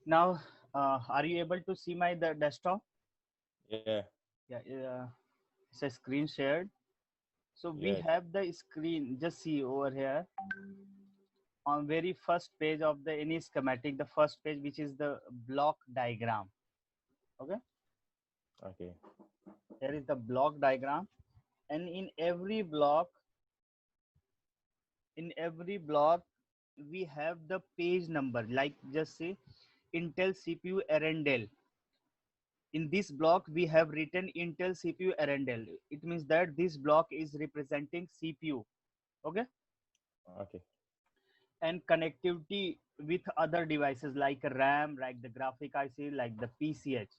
Now, are you able to see my desktop? Yeah. Yeah, it's a screen shared. So we Yes. have the screen. Just see over here on very first page of the any schematic. The first page, which is the block diagram. Okay, Okay. here is the block diagram, and in every block we have the page number. Like just say Intel CPU Arendelle. In this block we have written Intel CPU Arendelle. It means that this block is representing CPU. Okay, Okay. and connectivity with other devices like RAM, like the graphic IC, like the PCH.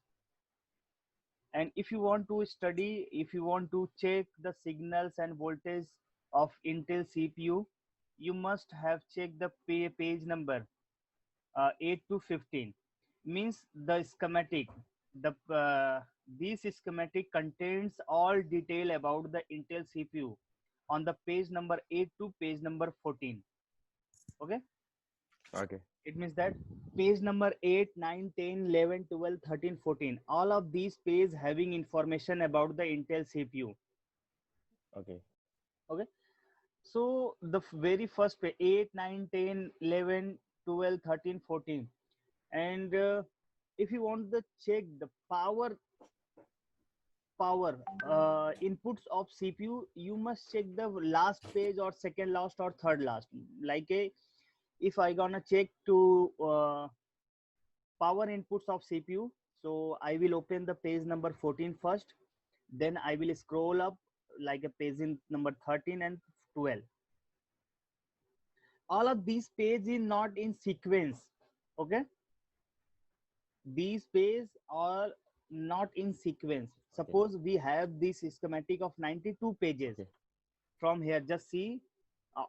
And if you want to study, if you want to check the signals and voltage of Intel CPU, you must have checked the page number 8 to 15. Means the schematic, the this schematic contains all detail about the Intel CPU on the page number 8 to page number 14. Okay, Okay. it means that page number 8, 9, 10, 11, 12, 13, 14, all of these pages having information about the Intel CPU. Okay. Okay, so the very first page 8, 9, 10, 11, 12, 13, 14. And if you want to check the power inputs of CPU, you must check the last page or second last or third last. Like a, if I gonna check to power inputs of CPU, so I will open the page number 14 first, then I will scroll up like a page in number 13 and 12. All of these pages is not in sequence. Okay, these pages are not in sequence. Okay. Suppose we have this schematic of 92 pages. Okay. From here, just see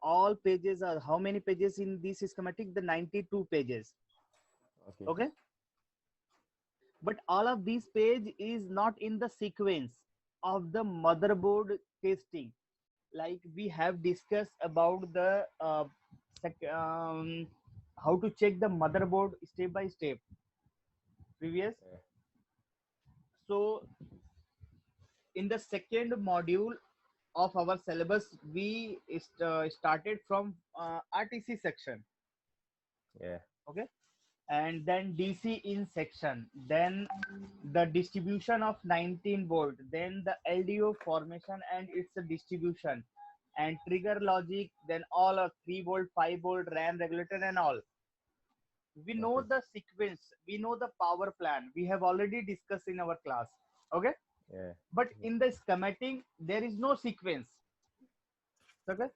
all pages are how many pages in this schematic? The 92 pages. Okay. Okay, but all of these page is not in the sequence of the motherboard testing. Like we have discussed about the how to check the motherboard step by step previous. Yeah. So in the second module of our syllabus, we started from RTC section. Yeah. Okay, and then DC in section, then the distribution of 19 volt, then the LDO formation and its distribution, and trigger logic, then all of 3 volt, 5 volt, RAM regulator and all. We know Okay. the sequence, we know the power plan, we have already discussed in our class. Okay, Yeah. but in the schematic there is no sequence. Okay,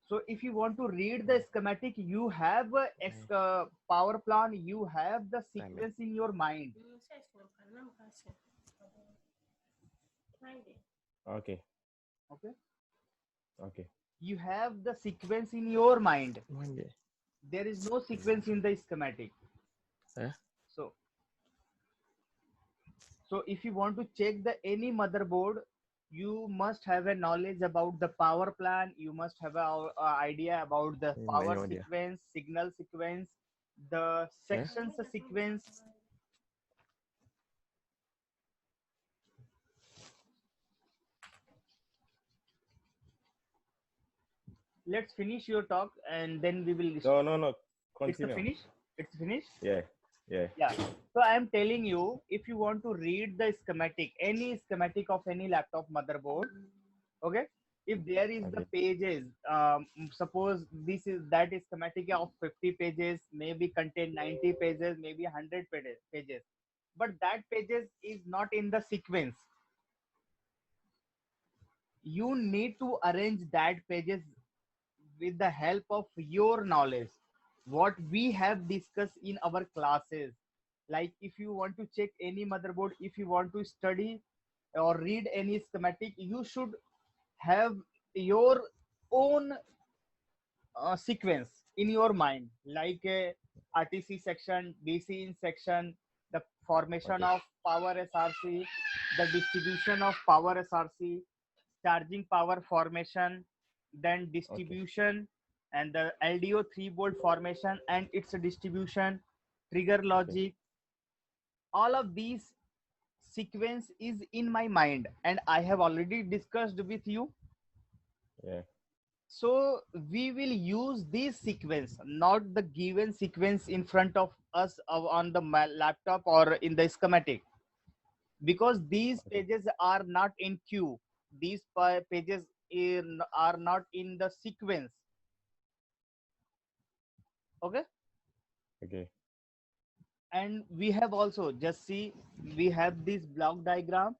so if you want to read the schematic, you have a power plan, you have the sequence in your mind. Okay. Okay, Okay. you have the sequence in your mind. Monday. There is no sequence in the schematic. Huh? So if you want to check the any motherboard, you must have a knowledge about the power plan, you must have a idea about the power Manual dia. sequence, signal sequence, the sections sequence. Let's finish your talk and then we will. No, no, no. It's a Continue. finish. It's finished. Yeah. Yeah. Yeah. So I am telling you, if you want to read the schematic, any schematic of any laptop motherboard, okay, if there is the Okay. pages, suppose this is that is schematic of 50 pages, maybe contain 90 pages, maybe 100 pages, but that pages is not in the sequence. You need to arrange that pages with the help of your knowledge, what we have discussed in our classes. Like if you want to check any motherboard, if you want to study or read any schematic, you should have your own sequence in your mind, like a RTC section, DC in section, the formation Okay. of power SRC, the distribution of power SRC, charging power formation, then Okay. distribution, and the LDO 3 volt formation and its distribution, trigger Okay. logic. All of these sequence is in my mind and I have already discussed with you. Yeah. So we will use this sequence, not the given sequence in front of us on the laptop or in the schematic, because these Okay. pages are not in queue. These pages are not in the sequence. Okay. Okay. And we have also, just see, we have this block diagram,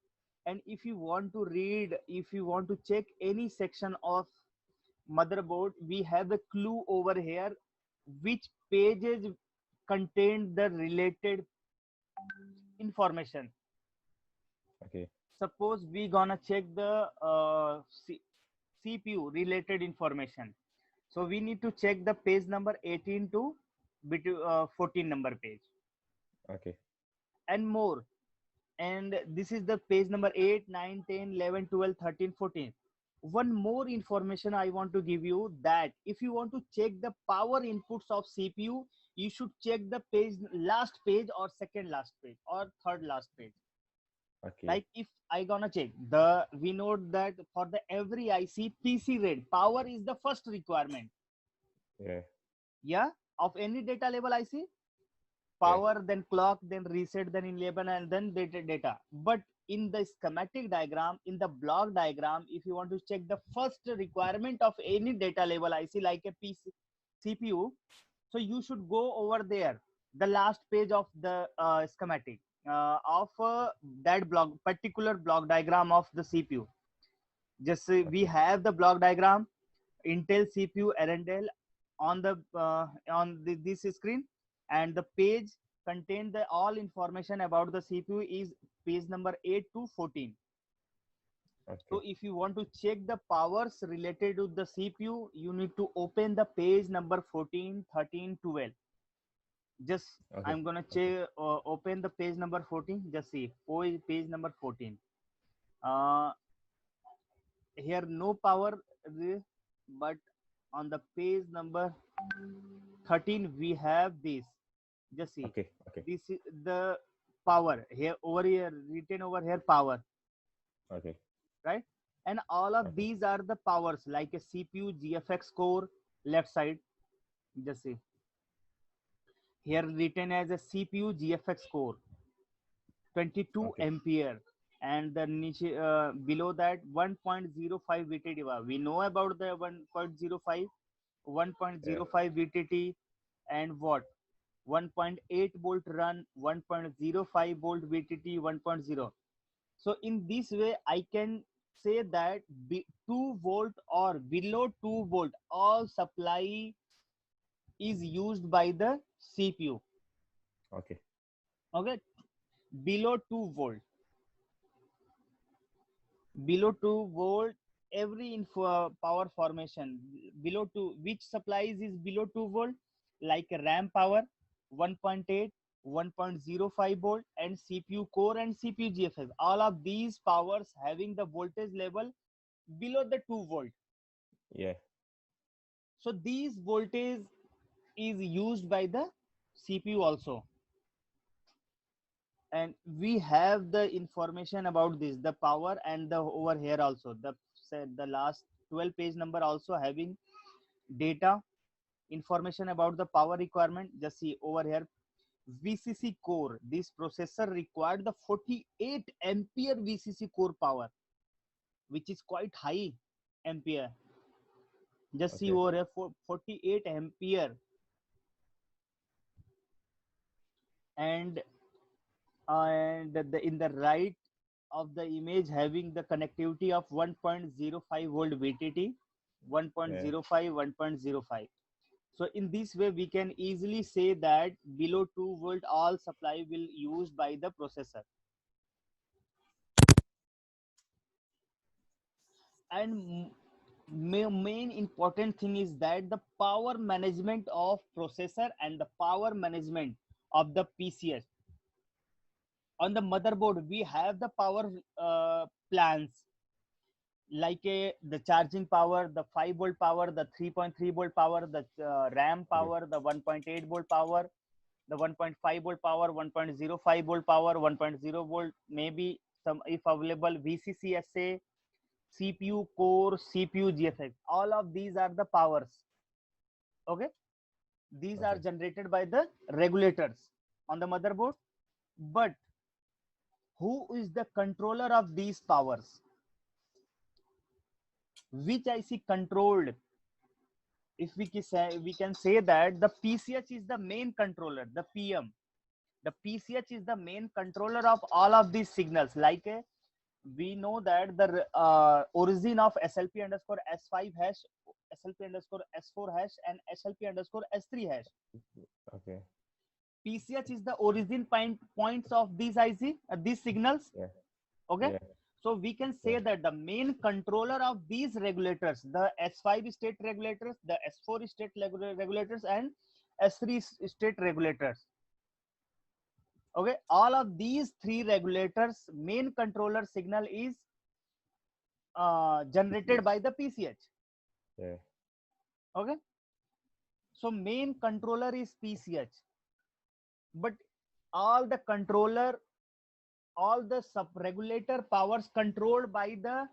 and if you want to read, if you want to check any section of motherboard, we have a clue over here which pages contain the related information. Okay. Suppose we gonna check the CPU related information, so we need to check the page number 18 to 14 number page Okay. and more. And this is the page number 8, 9, 10, 11, 12, 13, 14. One more information I want to give you, that if you want to check the power inputs of CPU, you should check the page, last page or second last page or third last page. Okay. Like if I gonna check the, we know that for the every IC PC read, power is the first requirement. Yeah. Yeah, of any data level IC, Yeah. power, then clock, then reset, then enable, and then data. But in the schematic diagram, in the block diagram, if you want to check the first requirement of any data level IC like a PC CPU, so you should go over there, the last page of the schematic of that block, particular block diagram of the CPU. Just we Okay. have the block diagram, Intel CPU Arendelle on the this screen, and the page contain the all information about the CPU is page number 8 to 14. So Okay. if you want to check the powers related to the CPU, you need to open the page number 14, 13, 12. Just Okay. I'm gonna Okay. check, open the page number 14. Just see page number 14. Uh, Here no power, but on the page number 13 we have this. Just see, Okay. Okay. this is the power here, over here written over here, power, Okay. right? And all of Okay. these are the powers like a CPU GFX core, left side. Just see, here written as a CPU GFX core, 22 Okay. ampere, and the niche below that 1.05 VTT. We know about the 1.05, Yeah. 1.05 VTT, and what, 1.8 volt run, 1.05 volt VTT, 1.0. So in this way I can say that 2 volt or below 2 volt all supply is used by the CPU. Okay. Okay, below 2 volt, below 2 volt, every info power formation below 2, which supplies is below 2 volt, like RAM power 1.8, 1.05 volt, and CPU core and CPU GFS, all of these powers having the voltage level below the 2 volt. Yeah. So these voltage is used by the CPU also. And we have the information about this, the power, and the over here also the said the last 12 page number also having data information about the power requirement. Just see over here, VCC core, this processor required the 48 ampere VCC core power, which is quite high ampere. Just see Okay. over here, 48 ampere. And in the right of the image having the connectivity of 1.05 volt VTT, Yeah. 1.05, 1.05. So in this way we can easily say that below 2 volt all supply will used by the processor. And main important thing is that the power management of processor and the power management of the PCS. On the motherboard, we have the power plans like the charging power, the 5-volt power, the 3.3-volt power, the RAM power, the 1.8-volt power, the 1.5-volt power, 1.05-volt power, 1.0-volt, maybe some if available, VCCSA, CPU core, CPU GFX. All of these are the powers. Okay, these are generated by the regulators on the motherboard. But who is the controller of these powers? Which IC controlled? If we can say that the PCH is the main controller, the PM. The PCH is the main controller of all of these signals. Like we know that the origin of SLP underscore S5 hash, SLP underscore S4 hash, and SLP underscore S3 hash. Okay. PCH is the origin points of these IC, these signals. Yeah. Okay. Yeah. So we can say that the main controller of these regulators, the S5 state regulators, the S4 state regulators, and S3 state regulators. Okay, all of these three regulators, main controller signal is generated by the PCH. Yeah. Okay, so main controller is PCH, but all the controller, all the sub-regulator powers controlled by the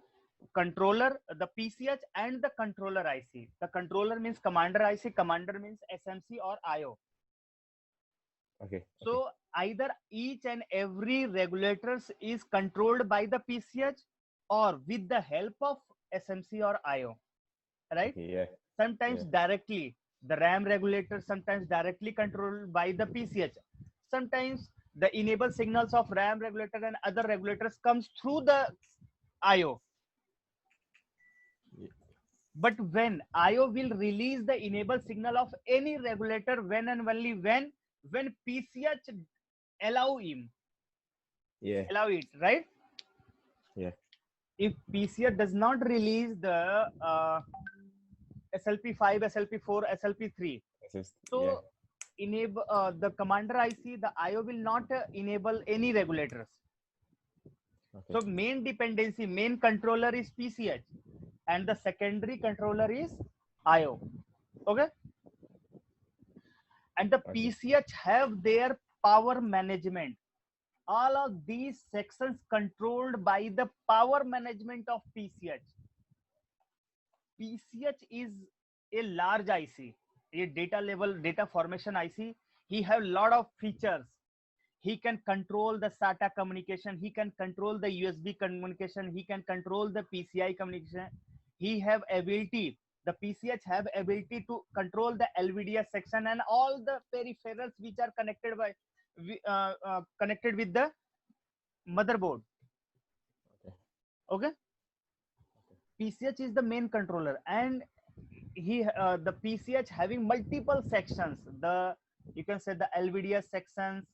controller, the PCH, and the controller IC. The controller means commander IC, commander means SMC or IO. Okay. So either each and every regulators is controlled by the PCH or with the help of SMC or IO, right? Okay, yeah. Sometimes directly, the RAM regulator sometimes directly controlled by the PCH. Sometimes the enable signals of RAM regulator and other regulators comes through the IO. Yeah. But when IO will release the enable signal of any regulator, when and only when PCH allow him, allow it, right? Yeah. If PCH does not release the SLP5, SLP4, SLP3, so enable the commander IC, the IO will not enable any regulators. So main dependency, main controller is PCH, and the secondary controller is IO. Okay, and the PCH have their power management. All of these sections controlled by the power management of PCH. PCH is a large IC, a data level data formation IC. He have a lot of features. He can control the SATA communication. He can control the USB communication. He can control the PCI communication. He have ability. The PCH have ability to control the LVDS section and all the peripherals which are connected by connected with the motherboard. Okay. PCH is the main controller, and the PCH having multiple sections. You can say the LVDS sections,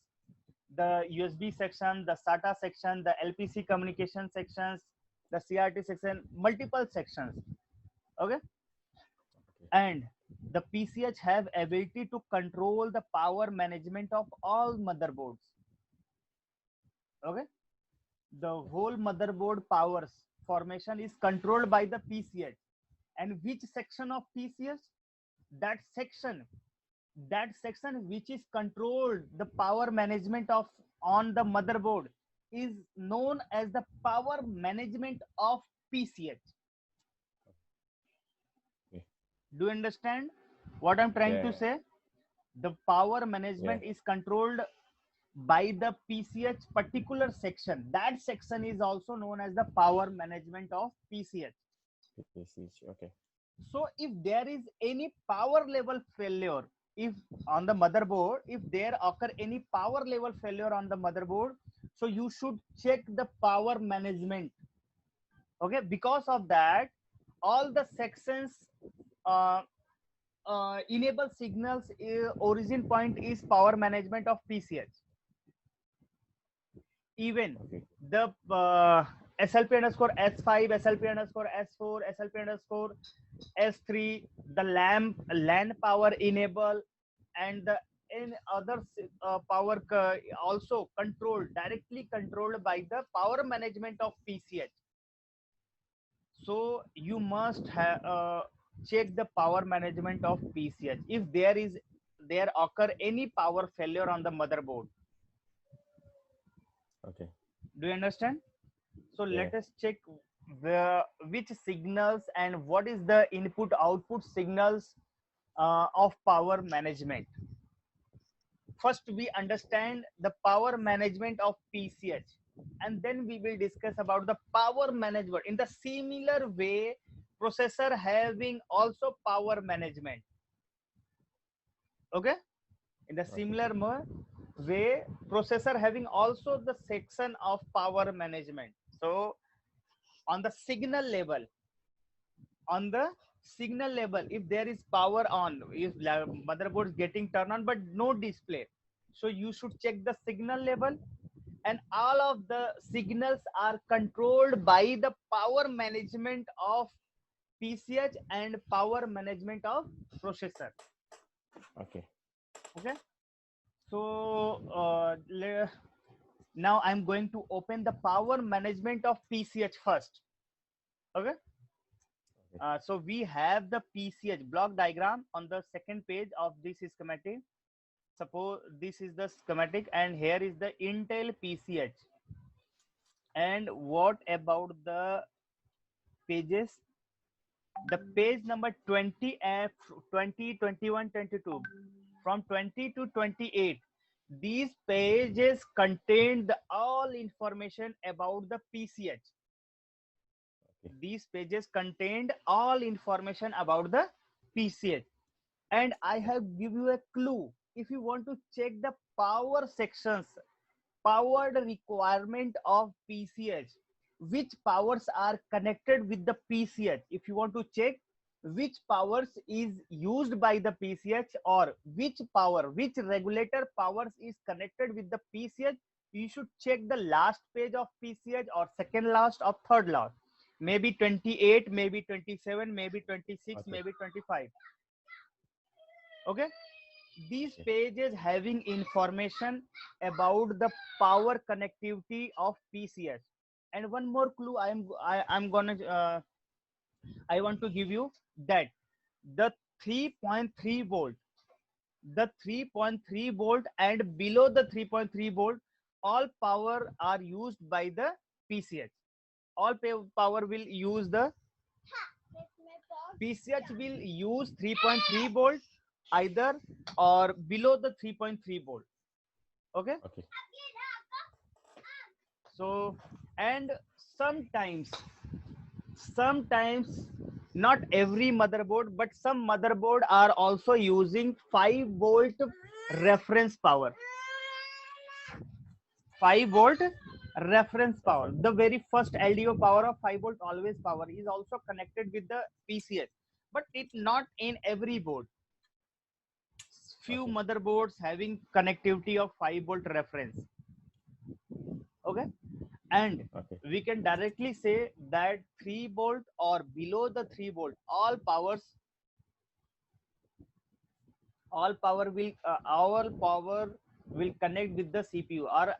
the USB section, the SATA section, the LPC communication sections, the CRT section, multiple sections. Okay. And the PCH have ability to control the power management of all motherboards. Okay. The whole motherboard powers formation is controlled by the PCH. And which section of PCH? That section which is controlled the power management of on the motherboard is known as the power management of PCH. Do you understand what I'm trying to say? The power management is controlled by the PCH particular section. That section is also known as the power management of PCH. Okay. So if there is any power level failure, if on the motherboard, if there occur any power level failure on the motherboard, so you should check the power management. Okay, because of that, all the sections enable signals origin point is power management of PCH. Even the SLP underscore S5, SLP underscore S4, SLP underscore S3, the LAN power enable, and the any other power also controlled, directly controlled by the power management of PCH. So you must have check the power management of PCH if there occur any power failure on the motherboard. Okay. Do you understand? So Yeah. let us check which signals and what is the input output signals of power management. First we understand the power management of PCH, and then we will discuss about the power management. In the similar way, processor having also power management. Okay, in the Okay. similar way, processor having also the section of power management. So on the signal level, on the signal level, if there is power on, if motherboard is getting turned on but no display, so you should check the signal level, and all of the signals are controlled by the power management of PCH and power management of processor. Okay. Okay, so now I'm going to open the power management of PCH first. Okay, so we have the PCH block diagram on the second page of this schematic. Suppose this is the schematic and here is the Intel PCH. And what about the pages? The page number 20 and 20, 21, 22. From 20 to 28. These pages contain the all information about the PCH. Okay. These pages contained all information about the PCH. And I have give you a clue. If you want to check the power sections, powered requirement of PCH, which powers are connected with the PCH, if you want to check which powers is used by the PCH or which power, which regulator powers is connected with the PCH, you should check the last page of PCH or second last or third last, maybe 28, maybe 27, maybe 26, Okay. maybe 25. Okay, these Okay. pages having information about the power connectivity of PCH. And one more clue I'm gonna I want to give you that the 3.3 volt, the 3.3 volt and below the 3.3 volt, all power are used by the PCH. All power will use the PCH will use 3.3 volt either or below the 3.3 volt. Okay, Okay. so and sometimes not every motherboard, but some motherboard are also using 5 volt reference power. 5 volt reference power, the very first LDO power of 5 volt always power is also connected with the PCH, but it not in every board. Few Okay. motherboards having connectivity of 5 volt reference. Okay, and Okay. we can directly say that 3 volt or below the 3 volt, all power will connect with the CPU, or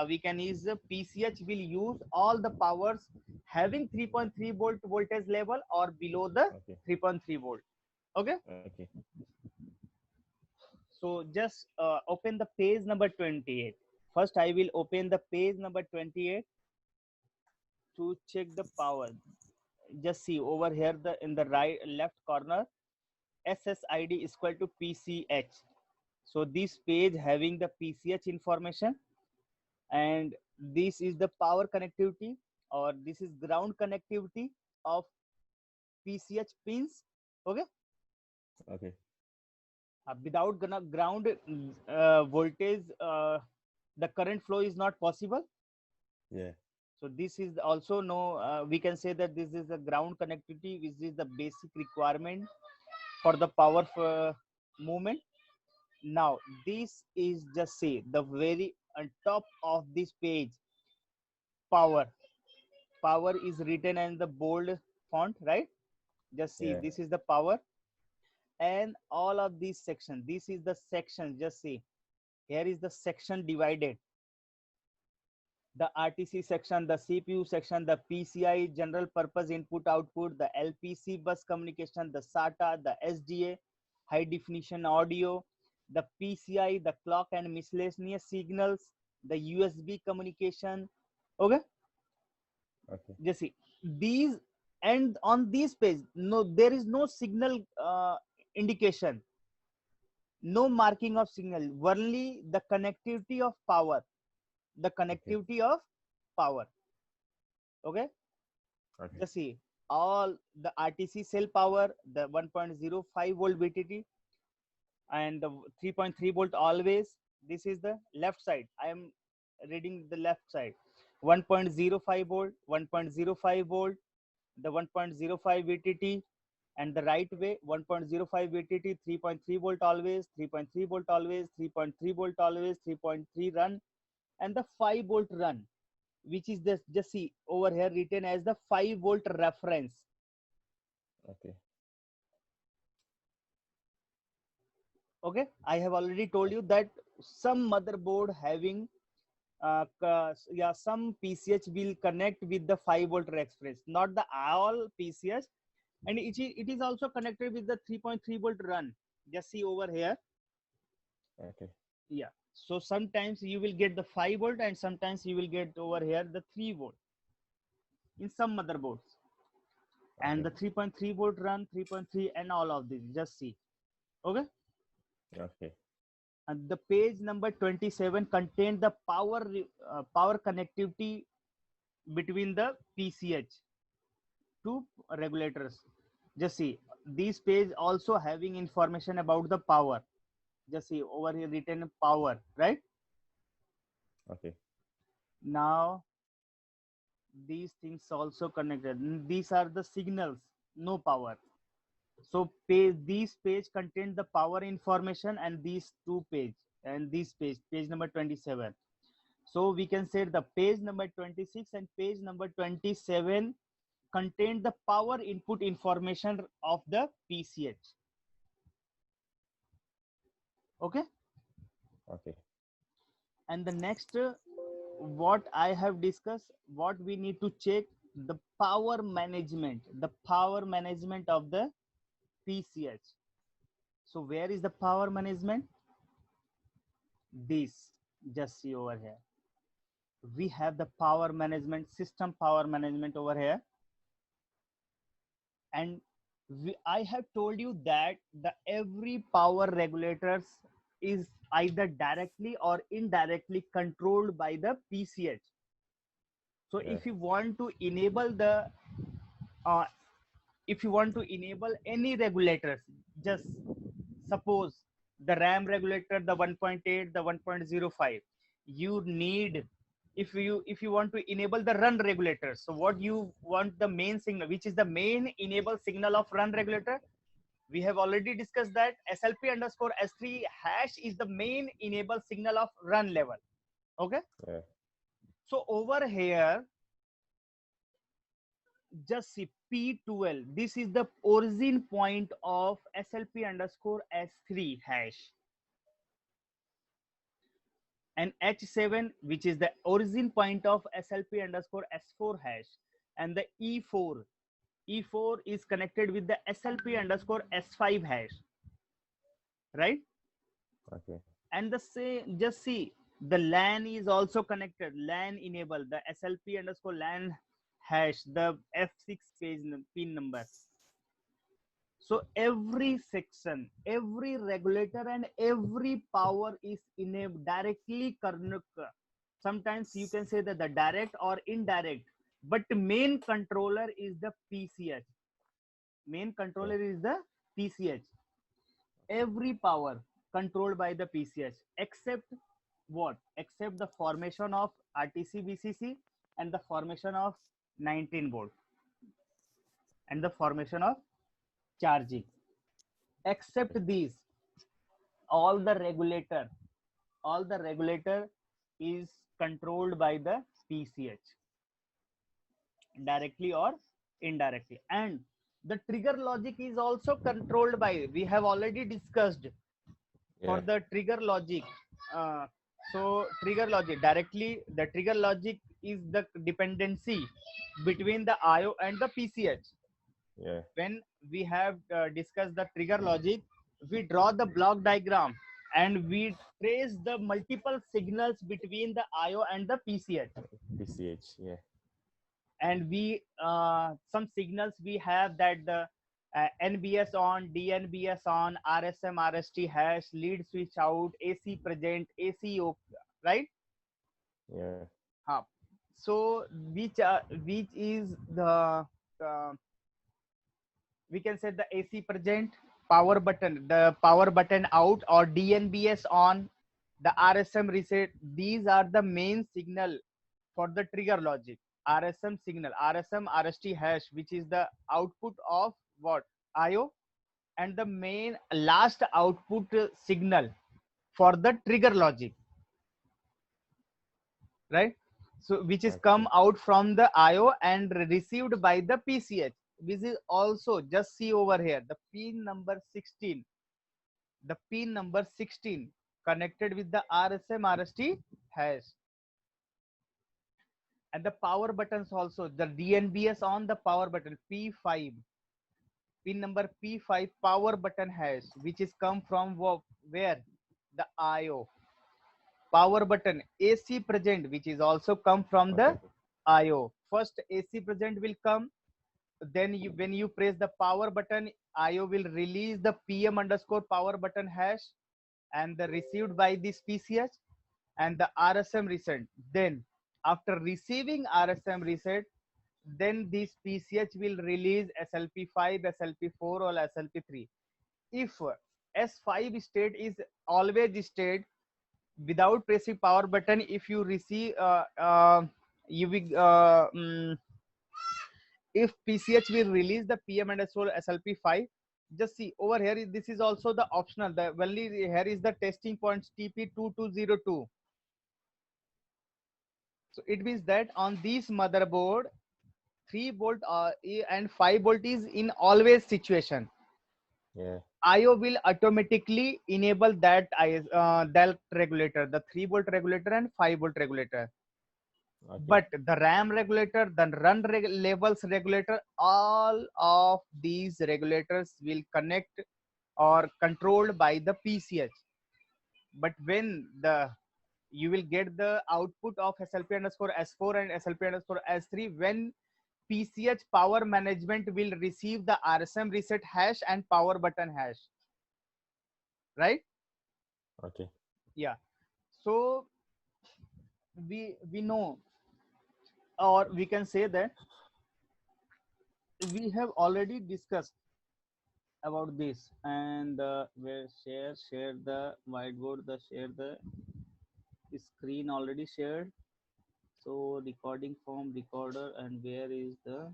we can use the PCH will use all the powers having 3.3 volt voltage level or below the Okay. 3.3 volt. Okay, Okay. so just open the page number 28. First I will open the page number 28 to check the power. Just see over here, the in the right left corner, SSID is equal to PCH. So this page having the PCH information, and this is the power connectivity, or this is ground connectivity of PCH pins. Okay, Okay. without ground voltage, the current flow is not possible. Yeah. So this is also no, we can say that this is the ground connectivity, which is the basic requirement for the power movement. Now this is just say the very on top of this page, power is written in the bold font, right? Just see, Yeah. this is the power, and all of these sections. This is the section. Just see, here is the section divided. The RTC section, the CPU section, the PCI general purpose input output, the LPC bus communication, the SATA, the SDA, high definition audio, the PCI, the clock and miscellaneous signals, the USB communication. Okay, Okay. just see these, and on this page, no, there is no signal indication, no marking of signal, only the connectivity of power, the Okay. connectivity of power. Okay, Okay. just see all the RTC cell power, the 1.05 volt VTT and the 3.3 volt always. This is the left side. I am reading the left side. 1.05 volt, 1.05 volt, the 1.05 VTT, and the right way 1.05 VTT, 3.3 volt always, 3.3 volt always, 3.3 volt always, 3.3 run, and the 5 volt run, which is this, just see over here written as the 5 volt reference. Okay. Okay, I have already told you that some motherboard having yeah, some PCH will connect with the 5 volt reference, not the all PCH, and it is also connected with the 3.3 volt run. Just see over here. Okay. Yeah, so sometimes you will get the 5 volt and sometimes you will get over here the 3 volt in some motherboards, and Okay. the 3.3 volt run, 3.3, and all of this. Just see. Okay, Okay. and the page number 27 contains the power connectivity between the PCH two regulators. Just see, this page also having information about the power. Just see over here written power, right? Okay. Now these things also connected. These are the signals, no power. So these page contain the power information, and these two page, and this page number 27. So we can say the page number 26 and page number 27 contain the power input information of the PCH. Okay, Okay. and the next what I have discussed, what we need to check, the power management, of the PCH. So where is the power management? This, just see over here. We have the power management system, power management over here, and I have told you that the every power regulators is either directly or indirectly controlled by the PCH. So Yeah. if you want to enable the uh, if you want to enable any regulators, just suppose the RAM regulator, the 1.8, the 1.05, you need, if you want to enable the run regulator, so what you want, the main signal, which is the main enable signal of run regulator, we have already discussed that slp underscore s3 hash is the main enable signal of run level. Okay, Yeah. so over here just see P12. This is the origin point of SLP underscore S3 hash. And H7, which is the origin point of SLP underscore S4 hash. And the E4. E4 is connected with the SLP underscore S5 hash. Right? Okay. And the same, just see, the LAN is also connected. LAN enable, the SLP underscore LAN hash, the F6 pin number. So every section, every regulator, and every power is enabled directly. Sometimes you can say that the direct or indirect, but main controller is the PCH. Main controller Yeah. is the PCH. Every power controlled by the PCH, except what? Except the formation of RTC BCC and the formation of 19 volt and the formation of charging. Except these, all the regulator is controlled by the PCH directly or indirectly. And The trigger logic is also controlled by, we have already discussed for Yeah. the trigger logic. uh, so trigger logic directly, the trigger logic is the dependency between the IO and the PCH. Yeah. When we have discussed the trigger logic, we draw the block diagram and we trace the multiple signals between the IO and the PCH. PCH. Yeah. And we some signals we have that the NBS on, DNBS on, RSM RST hash, lead switch out, AC present, ACO, right? Yeah. uh, so which is the uh, we can say the AC present, power button, the power button out, or DNBS on, the RSM reset. These are the main signal for the trigger logic. RSM signal, RSM RST hash, which is the output of what? IO, and the main last output signal for the trigger logic, right? So which is come Okay. out from the IO and received by the PCH. This is also, just see over here, the pin number 16, the pin number 16 connected with the RSM RST hash. And the power buttons also, the DNBS on the power button P5, pin number P5 power button hash, which is come from where? The IO. Power button AC present, which is also come from the Okay. IO. First AC present will come, then you, when you press the power button, IO will release the PM underscore power button hash and the received by this PCH and the RSM reset. Then after receiving RSM reset, then this PCH will release SLP5, SLP4 or SLP3. If S5 state is always state without pressing power button, if you receive you will if PCH will release the PM underscore SLP5, just see over here, this is also the optional, the only here is the testing points TP2202. So it means that on this motherboard 3 volt and 5 volt is in always situation. Yeah. IO will automatically enable that regulator, the 3 volt regulator and 5 volt regulator. Okay. But the RAM regulator, the run levels regulator, all of these regulators will connect or controlled by the PCH. But when the you will get the output of SLP underscore S4 and SLP underscore S3 when PCH power management will receive the RSM reset hash and power button hash, right? Okay. Yeah. So we know, or we can say that we have already discussed about this. And where share the whiteboard, the share the screen already shared. So recording from recorder, and where is the,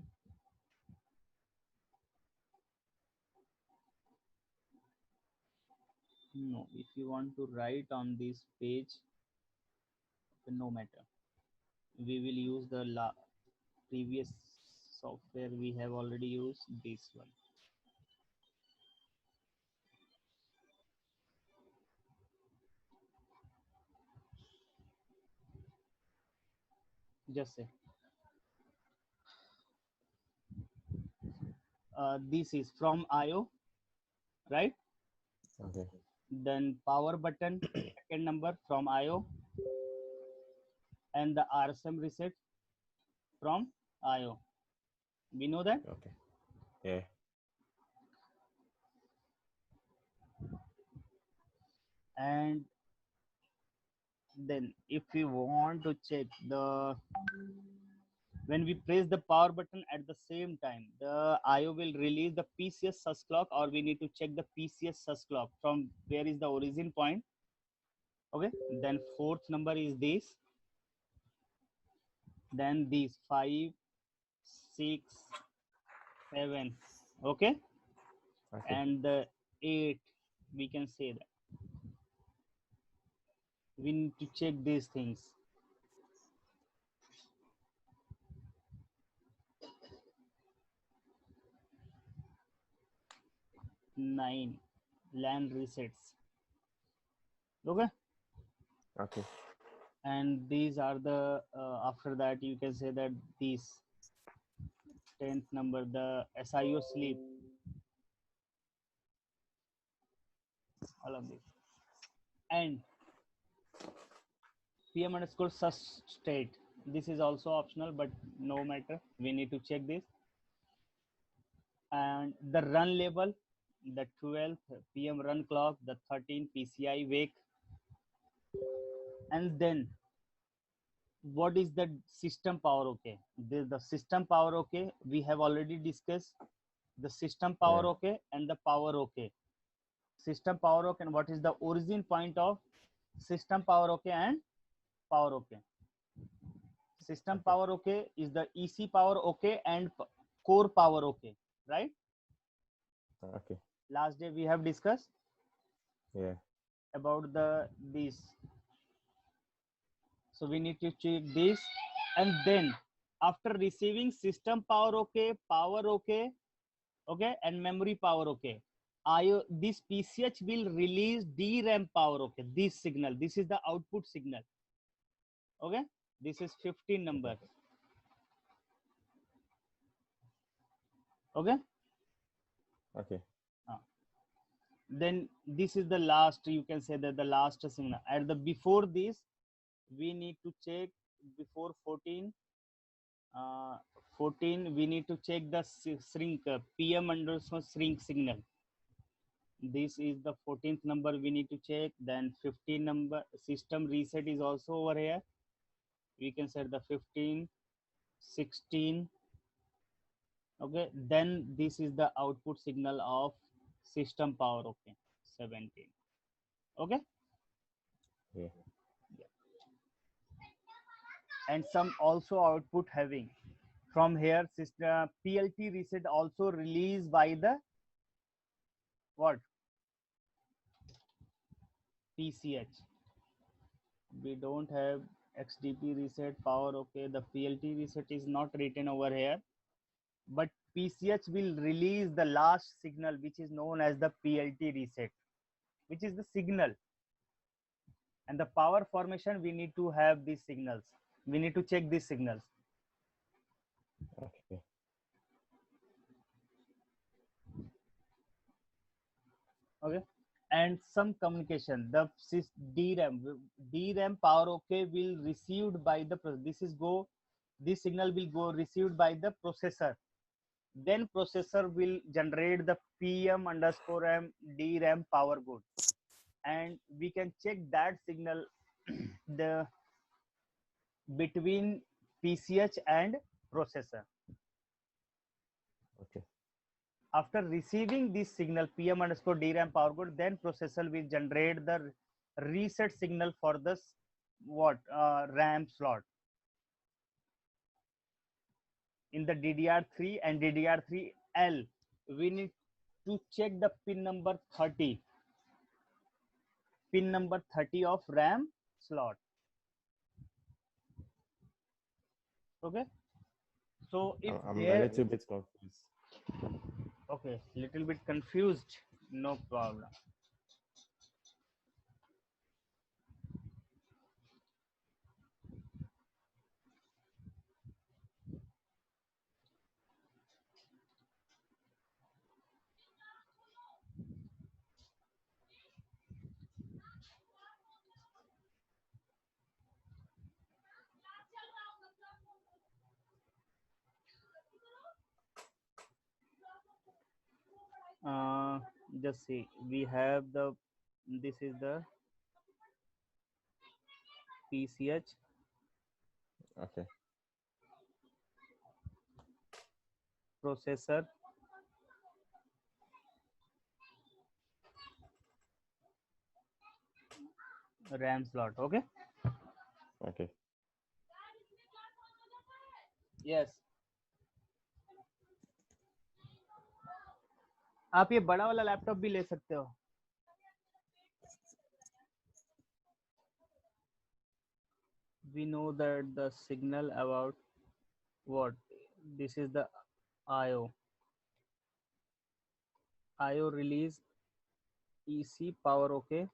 no, if you want to write on this page, no matter, we will use the previous software we have already used, this one. Just say this is from IO, right? Okay. Then power button second number from IO, and the RSM reset from IO. We know that. Okay. Yeah. And then if we want to check the, when we press the power button at the same time, the IO will release the PCS sus clock, or we need to check the PCS sus clock from where is the origin point. Okay. Then fourth number is this. Then these 5, 6, 7. Okay. Okay. And the 8, we can say that we need to check these things. 9 LAN resets. Okay, Okay. and these are the after that you can say that these 10th number, the SIO sleep, all of this, and PM underscore sus state. This is also optional, but no matter, we need to check this. And the run label, the 12th PM run clock, the 13th PCI wake, and then what is the system power okay. The system power okay we have already discussed, the system power Yeah. okay and the power okay. System power okay, and what is the origin point of system power okay and power okay. System Okay. power okay is the EC power okay and core power okay, right? Okay. Last day we have discussed Yeah. about the this, so we need to check this. And then after receiving system power okay, power okay, okay, and memory power okay, IO, this PCH will release DRAM power okay, this signal, this is the output signal. Okay, this is 15 number. Okay, Okay. then this is the last, you can say that the last signal. At the before this we need to check, before 14 14 we need to check the shrink PM underscore shrink signal. This is the 14th number we need to check. Then 15 number system reset is also over here. We can set the 15, 16. Okay, then this is the output signal of system power. Okay, 17. Okay, Yeah. and some also output having from here system PLT reset also released by the what, PCH. We don't have XDP reset power. Okay, the PLT reset is not written over here, but PCH will release the last signal which is known as the PLT reset, which is the signal. And the power formation we need to have these signals, we need to check these signals. Okay. Okay, and some communication, the DRAM power okay will received by the, this is go, this signal will go received by the processor, then processor will generate the PM underscore M DRAM power good, and we can check that signal the between PCH and processor. Okay. After receiving this signal PM underscore DRAM power good, then processor will generate the reset signal for the what RAM slot in the DDR3 and DDR3L. We need to check the pin number 30, pin number 30 of RAM slot. Okay, so if I'm a there, little bit confused. okay, little bit confused, no problem. Just see, we have the, this is the PCH, Okay. processor, RAM slot. Okay, Okay. yes, आप ये बड़ा वाला laptop भी ले सकते हो. We know that the signal about what, this is the IO, IO release, EC power OK,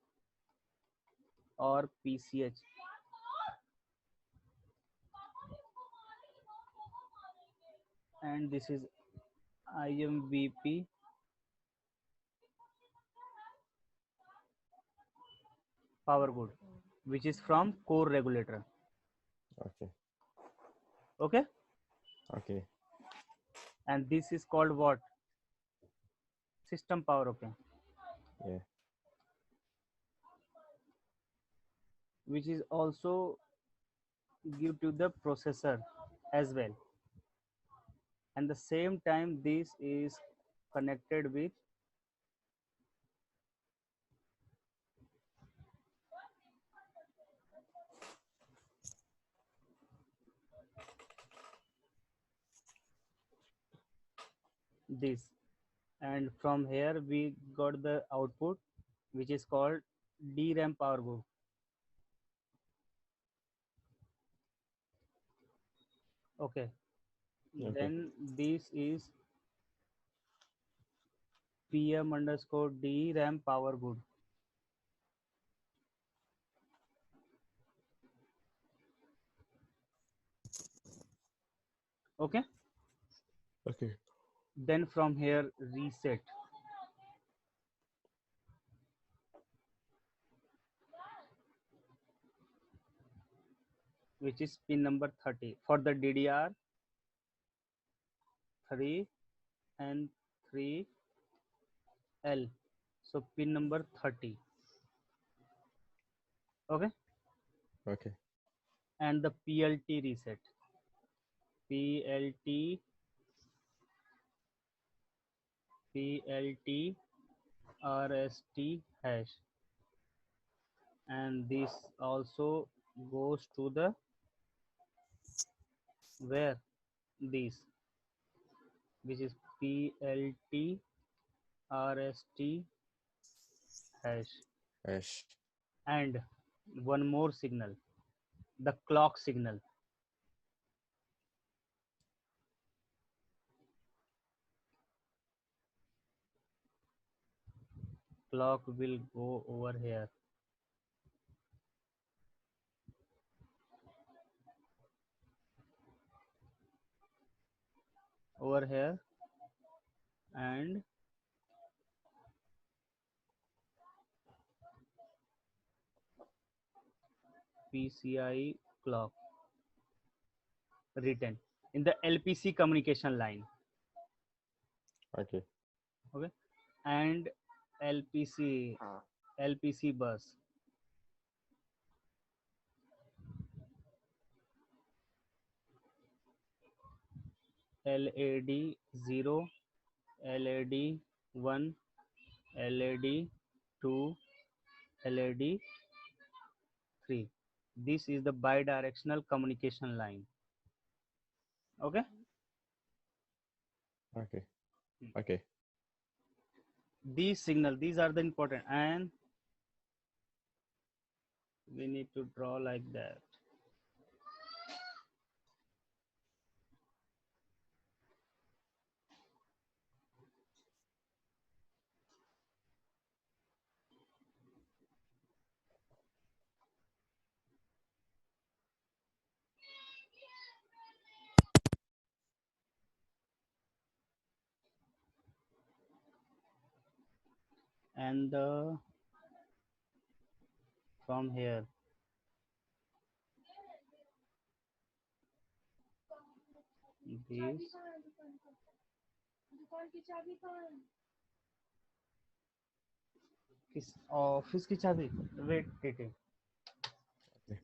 or PCH. And this is IMVP power good, which is from core regulator. Okay. Okay. Okay. And this is called what? System power OK, Yeah. which is also give to the processor as well. And the same time this is connected with this, and from here we got the output which is called DRAM power good. Okay. Okay. Then this is PM underscore DRAM power good. Okay. Okay. Then from here reset, which is pin number 30 for the DDR 3 and 3L. So pin number 30. Okay. Okay. And the PLT reset. PLT RST hash, and this also goes to the where this, which is PLT RST hash, Hash. and one more signal, the clock signal. Clock will go over here. Over here, and PCI clock written in the LPC communication line. Okay. Okay. And LPC bus, LAD 0, LAD 1, LAD 2, LAD 3. This is the bidirectional communication line. Okay. Okay. Okay. These signal, these are the important, and we need to draw like that. And from here this किस office की चाबी, wait टेटे. Okay.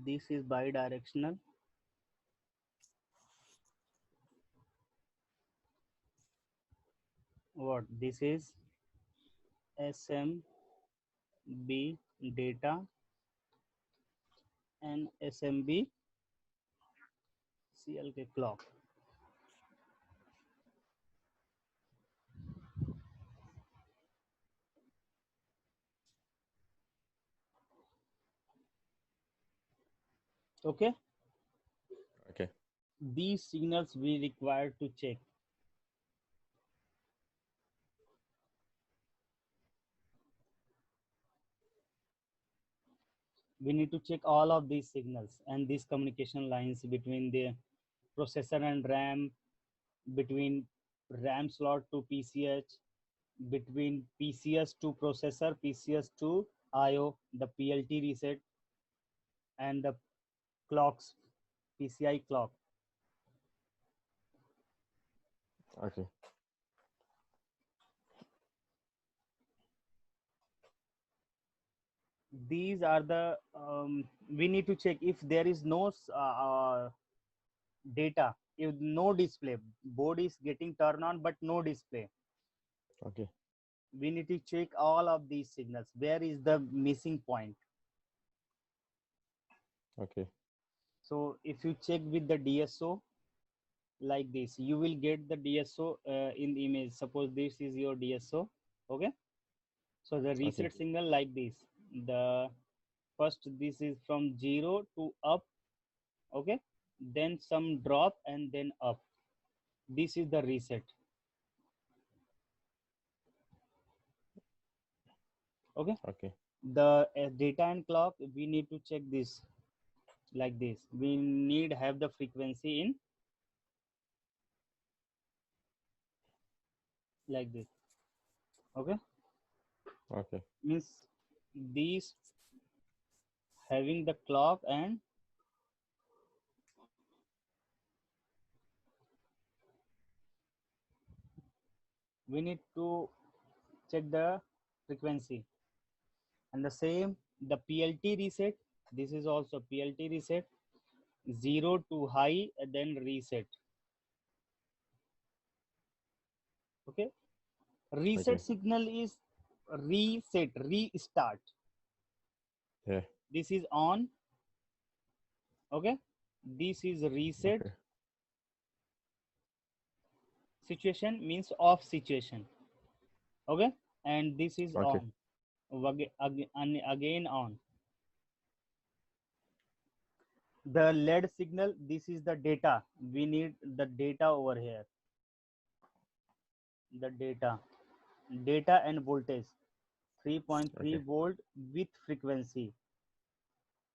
This is bidirectional. What this is? SMB data and SMB CLK clock. Okay, Okay. these signals we require to check. We need to check all of these signals and these communication lines between the processor and RAM, between RAM slot to PCH, between PCS to processor, PCS to IO, the PLT reset, and the clocks, PCI clock. Okay. These are the we need to check if there is no data, if no display, board is getting turned on but no display. Okay. We need to check all of these signals. Where is the missing point? Okay. So if you check with the DSO like this, you will get the DSO in the image. Suppose this is your DSO. Okay, so the Okay. reset signal like this. The first, this is from 0 to up. Okay, then some drop and then up. This is the reset. Okay, Okay. the data and clock, we need to check this like this. We need have the frequency in like this. Okay, Okay. means these having the clock, and we need to check the frequency. And the same, the PLT reset, this is also PLT reset, 0 to high and then reset. Okay, reset Okay. signal is reset, restart. Yeah. This is on. Okay, this is reset Okay. situation, means off situation. Okay, and this is Okay. on. Again on. The LED signal, this is the data. We need the data over here. The data and voltage, 3.3 Okay. volt with frequency,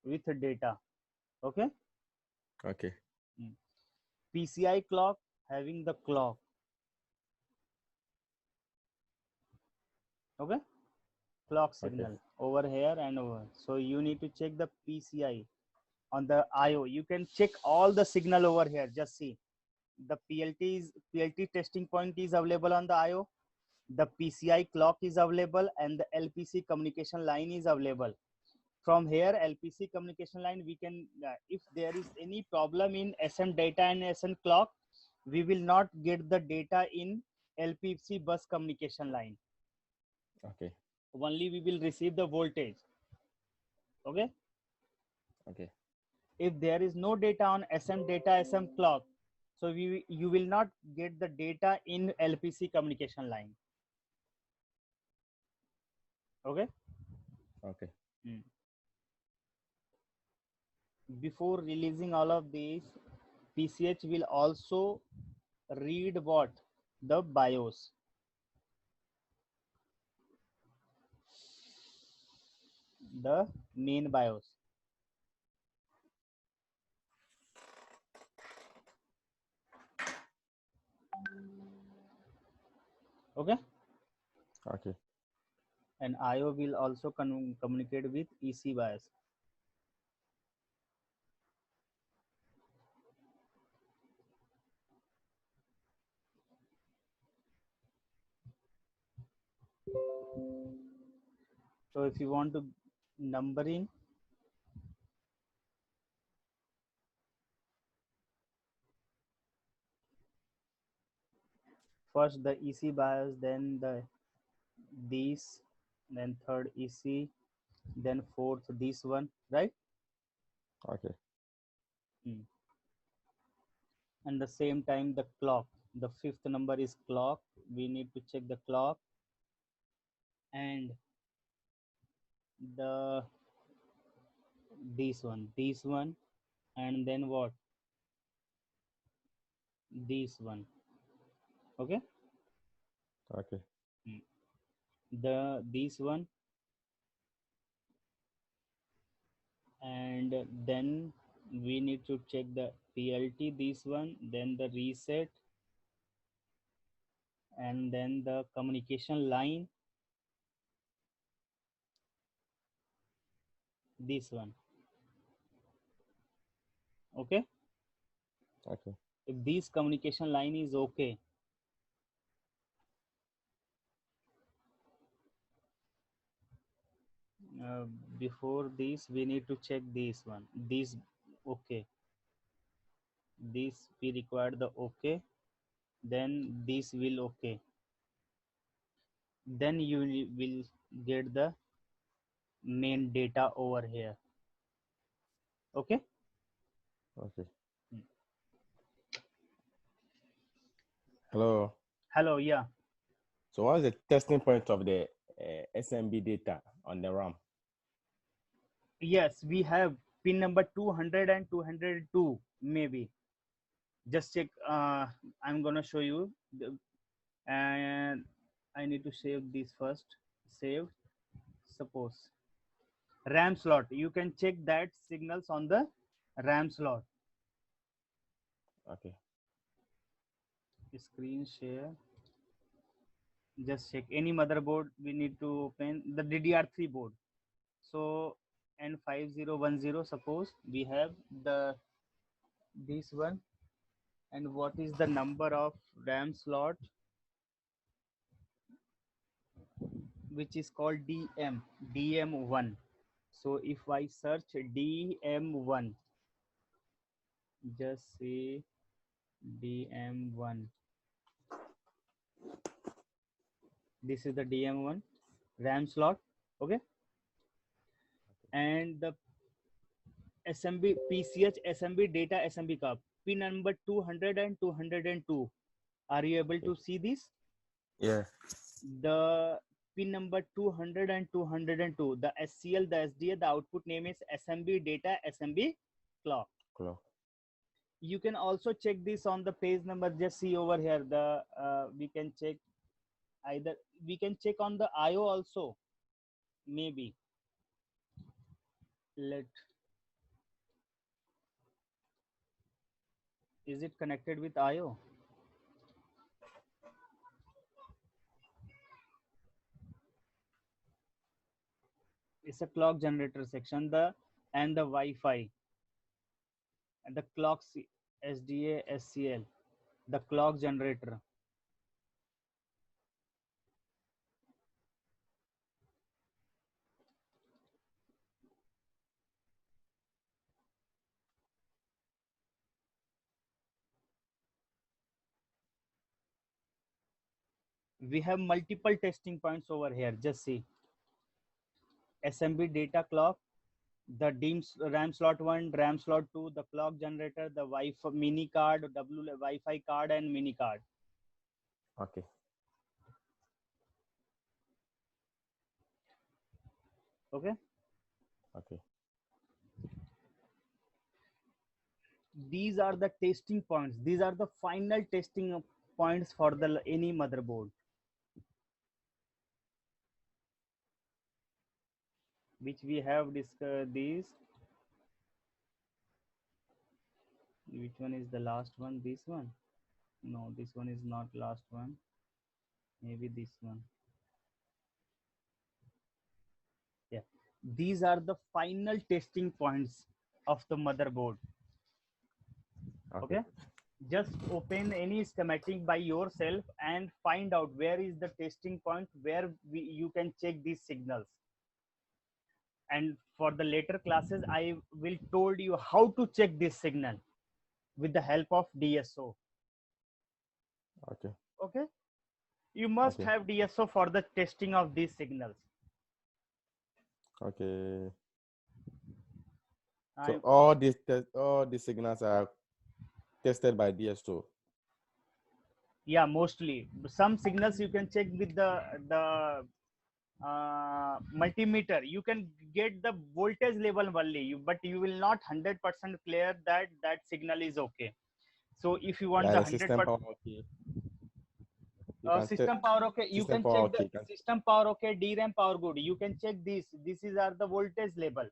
with data. Okay, Okay. PCI clock, having the clock. Okay, clock Okay. signal over here and over. So you need to check the PCI on the IO. You can check all the signal over here. Just see the PLT testing point is available on the IO. The PCI clock is available and the LPC communication line is available. From here, LPC communication line, we can, if there is any problem in SM data and SM clock, we will not get the data in LPC bus communication line. Okay. Only we will receive the voltage. Okay. Okay. If there is no data on SM data, SM clock, so you will not get the data in LPC communication line. Okay. Okay. Before releasing all of these, PCH will also read what? The BIOS. The main BIOS. Okay. Okay. And IO will also communicate with EC BIOS. So if you want to numbering, first the EC BIOS, then these, then third EC, then fourth this one, right? Okay. And the same time the clock. The fifth number is clock. We need to check the clock. And the this one, and then what? This one. Okay. Okay. This one, and then we need to check the PLT, this one, then the reset, and then the communication line, this one. Okay. Okay. If this communication line is okay, uh, before this we need to check this one, this. Okay, this we require the okay, then this will okay, then you will get the main data over here. Okay. Okay. Hmm. Hello. Hello. Yeah. So what's the testing point of the SMB data on the RAM? Yes, we have pin number 200 and 202 maybe. Just check. I'm gonna show you and I need to save this first. Save. Suppose RAM slot, you can check that signals on the RAM slot. Okay. Screen share, just check any motherboard. We need to open the DDR3 board. So N5010, suppose we have the this one, and what is the number of RAM slot, which is called DM1. So if I search DM1, just say DM1, this is the DM1 RAM slot. Okay. And the SMB PCH SMB data SMB cup pin number 200 and 202. Are you able to see this? Yeah. The pin number 200 and 202, the SCL, the SDA, the output name is SMB data SMB clock. Clock. You can also check this on the page number. Just see over here, the we can check either, we can check on the IO also, maybe. Let, is it connected with IO? It's a clock generator section, the and the Wi-Fi and the clock SDA SCL, the clock generator. We have multiple testing points over here. Just see SMB data clock, the RAM slot 1, RAM slot 2, the clock generator, the Wi-Fi mini card, Wi-Fi card, and mini card. Okay. Okay. Okay. These are the testing points. These are the final testing points for the any motherboard, which we have discussed. These, which one is the last one? This one? No, this one is not last one. Maybe this one. Yeah, these are the final testing points of the motherboard. Okay. Okay. Just open any schematic by yourself and find out where is the testing point where you can check these signals. And for the later classes, I will told you how to check this signal with the help of DSO. Okay. Okay. You must Okay. have DSO for the testing of these signals. Okay. So I, all these signals are tested by DSO. yeah, mostly some signals you can check with the multimeter, you can get the voltage level only, but you will not 100% clear that that signal is okay. So if you want Yeah, the the system 100% power okay. You can system power okay, you system can power check the okay. You can, system power okay, DRAM power good, you can check this is are the voltage level.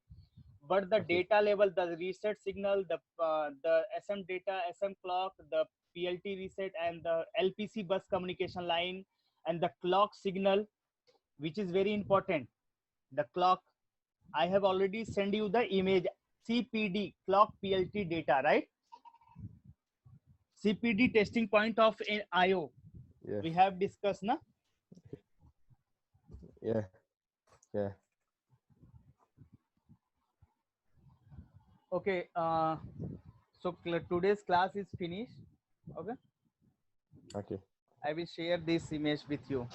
But the okay. data level, the reset signal, the SM data, SM clock, the PLT reset, and the LPC bus communication line, and the clock signal, which is very important. The clock, I have already sent you the image, CPD, clock PLT data, right? CPD testing point of in IO. Yeah, We have discussed, na? yeah, yeah. Okay. So today's class is finished. Okay. Okay, I will share this image with you.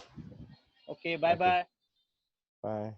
Okay. Bye okay. bye. Bye.